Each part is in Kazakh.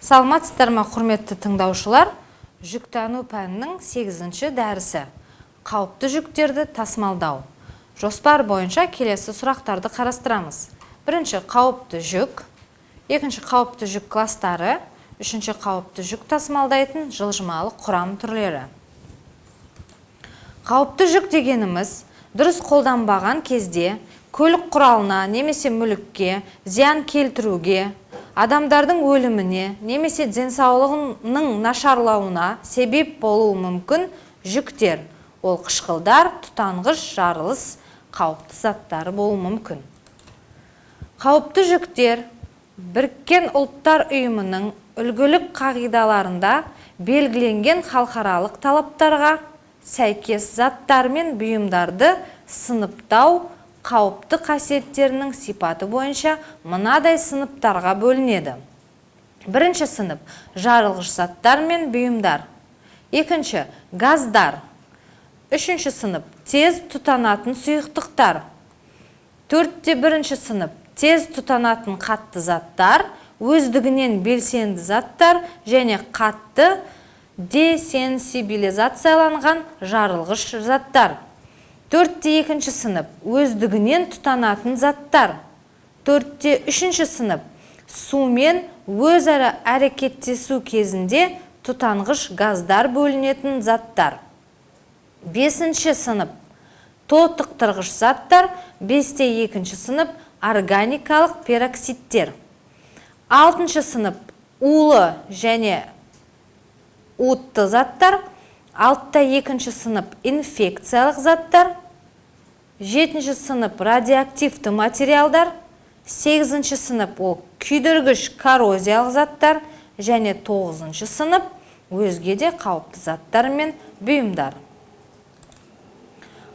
Саламатсыздар ма, құрметті тыңдаушылар? Жүктану пәнінің 8-ші дәрісі. Қауіпті жүктерді тасымалдау. Жоспар бойынша келесі сұрақтарды қарастырамыз. Бірінші қауіпті жүк, екінші қауіпті жүк кластары, үшінші қауіпті жүк тасымалдайтын жылжымалы құрам түрлері. Қауіпті жүк дегеніміз дұрыс қолданбаған кезде көлік құралына немесе мүлікке зиян келтіруге, адамдардың өліміне немесе денсаулығының нашарлауына себеп болуы мүмкін жүктер. Ол қышқылдар, тұтанғыш, жарылыс, қауіпті заттары болуы мүмкін. Қауіпті жүктер Біріккен ұлттар ұйымының үлгілік қағидаларында белгіленген халықаралық талаптарға сәйкес заттар мен бұйымдарды сыныптау қауіпті қасиеттерінің сипаты бойынша мынадай сыныптарға бөлінеді. Бірінші сынып жарылғыш заттар мен бұйымдар. Екінші газдар. Үшінші сынып тез тұтанатын сұйықтықтар. Төртте бірінші сынып тез тұтанатын қатты заттар, өздігінен белсенді заттар және қатты десенсибилизацияланған жарылғыш заттар. Төртте екінші сынып өздігінен тұтанатын заттар. Төртте үшінші сынып сумен өзара әрекеттесу кезінде тұтанғыш газдар бөлінетін заттар. Бесінші сынып тотықтырғыш заттар. Бесте екінші сынып органикалық пероксидтер. Алтыншы сынып улы және уытты заттар. Алтта екінші сынып инфекциялық заттар. Жетінші сынып радиоактивті материалдар. Сегізінші сынып ол күйдіргіш коррозиялық заттар. Және тоғызыншы сынып өзге де қауіпті заттар мен бұйымдар.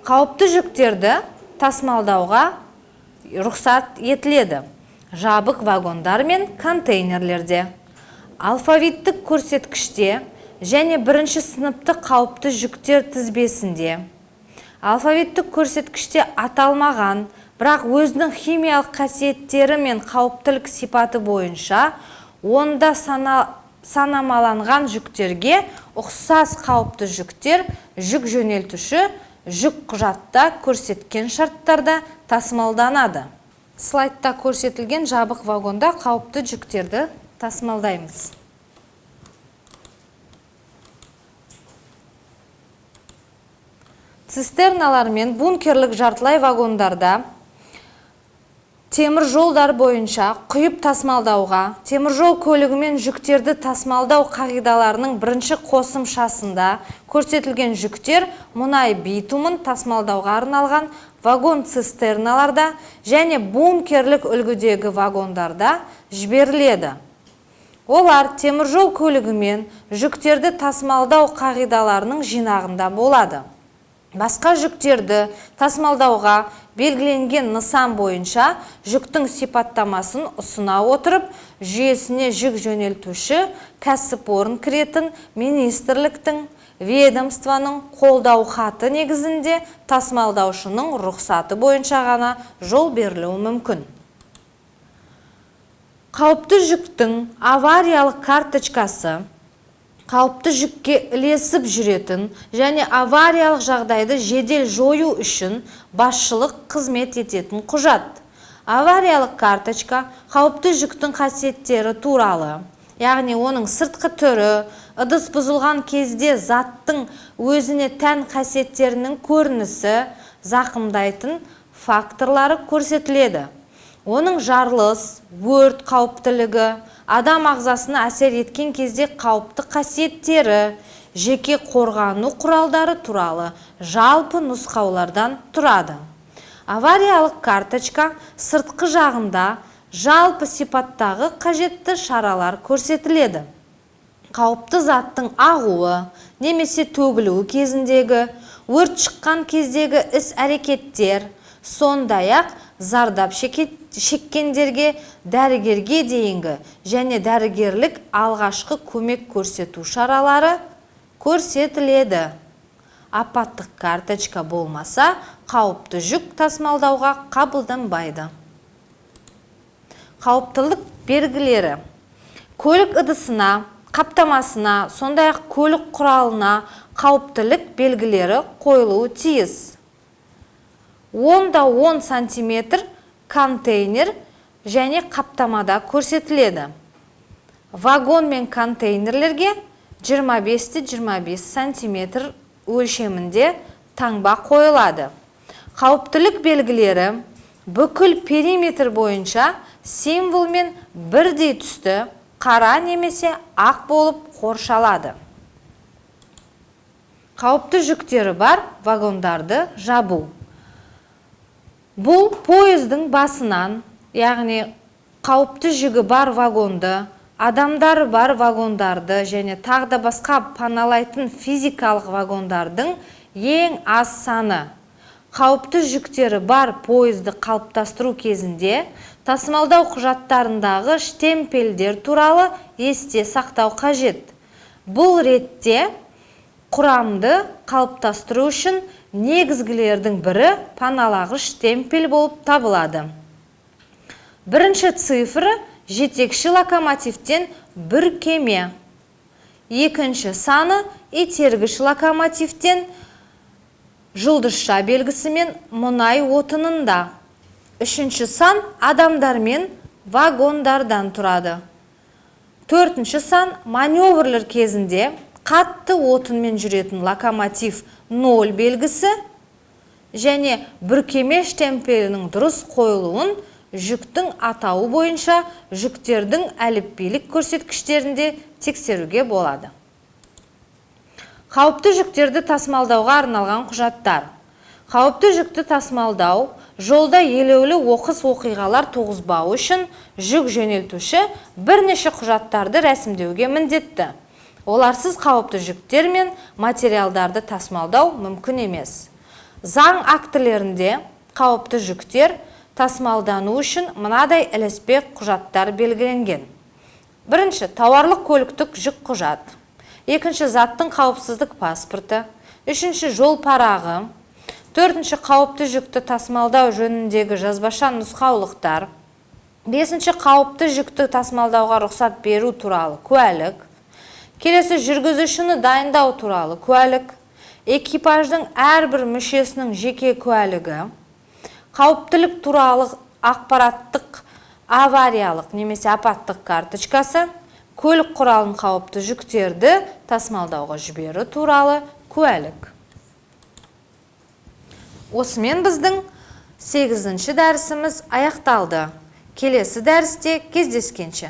Қауіпті жүктерді тасымалдауға рұқсат етіледі жабық вагондар мен контейнерлерде, алфавиттік көрсеткіште және бірінші сыныпты қауіпті жүктер тізбесінде. Алфавиттік көрсеткіште аталмаған, бірақ өзінің химиялық қасиеттері мен қауіптілік сипаты бойынша онда санамаланған жүктерге ұқсас қауіпті жүктер жүк жөнелтуші жүк құжатта көрсеткен шарттарда тасымалданады. Слайдта көрсетілген жабық вагонда қауіпті жүктерді тасымалдаймыз. Цистерналар мен бункерлік жартылай вагондарда темір жолдар бойынша құйып тасымалдауға, темір жол көлігімен жүктерді тасымалдау қағидаларының бірінші қосымшасында көрсетілген жүктер мұнай битумын тасымалдауға арналған вагон цистерналарда және бункерлік үлгідегі вагондарда жіберіледі. Олар темір жол көлігімен жүктерді тасымалдау қағидаларының жинағында болады. Басқа жүктерді тасымалдауға белгіленген нысан бойынша жүктің сипаттамасын ұсына отырып, жүйесіне жүк жөнелтуші кәсіпорын кіретін министрліктің, ведомствоның қолдау хаты негізінде тасымалдаушының рұқсаты бойынша ғана жол берілуі мүмкін. Қауіпті жүктің авариялық карточкасы қауіпті жүкке ілесіп жүретін және авариялық жағдайды жедел жою үшін басшылық қызмет ететін құжат. Авариялық карточка қауіпті жүктің қасиеттері туралы, яғни оның сыртқы түрі, ыдыс бұзылған кезде заттың өзіне тән қасиеттерінің көрінісі, зақымдайтын факторлары көрсетіледі. Оның жарылыс, өрт қауіптілігі, адам ағзасына әсер еткен кезде қауіпті қасиеттері, жеке қорғану құралдары туралы жалпы нұсқаулардан тұрады. Авариялық карточка сыртқы жағында жалпы сипаттағы қажетті шаралар көрсетіледі. Қауіпті заттың ағуы немесе төгілуі кезіндегі, өрт шыққан кездегі іс-әрекеттер, сондай-ақ зардап шеккендерге дәрігерге дейінгі және дәрігерлік алғашқы көмек көрсету шаралары көрсетіледі. Апаттық карточка болмаса, қауіпті жүк тасымалдауға қабылданбайды. Қауіптілік белгілері. көлік ыдысына, қаптамасына, сондай-ақ көлік құралына қауіптілік белгілері қойылуы тиіс. 10-10 см контейнер және қаптамада көрсетіледі. Вагон мен контейнерлерге 25-25 см өлшемінде таңба қойылады. Қауіптілік белгілері бүкіл периметр бойынша символмен бірдей түсті қара немесе ақ болып қоршалады. Қауіпті жүктері бар вагондарды жабу. Бұл пойыздың басынан, яғни қауіпті жүгі бар вагонды, адамдары бар вагондарды және тағда басқа паналайтын физикалық вагондардың ең аз саны. Қауіпті жүктері бар пойызды қалыптастыру кезінде тасымалдау құжаттарындағы штемпельдер туралы есте сақтау қажет. Бұл ретте құрамды қалыптастыру үшін негізгілердің бірі паналағыш штемпель болып табылады. Бірінші цифры жетекші локомотивтен бір кеме. Екінші саны итергіш локомотивтен жұлдызша белгісімен мұнай отынында. Үшінші сан адамдар мен вагондардан тұрады. Төртінші сан маневрлер кезінде қатты отынмен жүретін локомотив 0 белгісі және бүркеме штемпелінің дұрыс қойылуын жүктің атауы бойынша жүктердің әліпбилік көрсеткіштерінде тексеруге болады. Қауіпті жүктерді тасымалдауға арналған құжаттар. Қауіпті жүкті тасымалдау жолда елеулі оқыс оқиғалар туғызбау үшін жүк жөнелтуші бірнеше құжаттарды рәсімдеуге міндетті. Оларсыз қауіпті жүктер мен материалдарды тасымалдау мүмкін емес. Заң актілерінде қауіпті жүктер тасымалдану үшін мынадай ілеспе құжаттар белгіленген. Бірінші, тауарлық көліктік жүк құжат. Екінші, заттың қауіпсіздік паспорты. Үшінші, жол парағы. Төртінші, қауіпті жүкті тасымалдау жөніндегі жазбаша нұсқаулықтар. Бесінші, қауіпті жүкті тасымалдауға рұқсат беру туралы куәлік. Келесі, жүргізушіні дайындау туралы куәлік. Экипаждың әрбір мүшесінің жеке куәлігі. Қауіптілік туралы ақпараттық авариялық немесе апаттық карточкасы. Көлік құралын қауіпті жүктерді тасымалдауға жіберу туралы куәлік. Осымен біздің 8-ші дәрісіміз аяқталды. Келесі дәрісте кездескенше.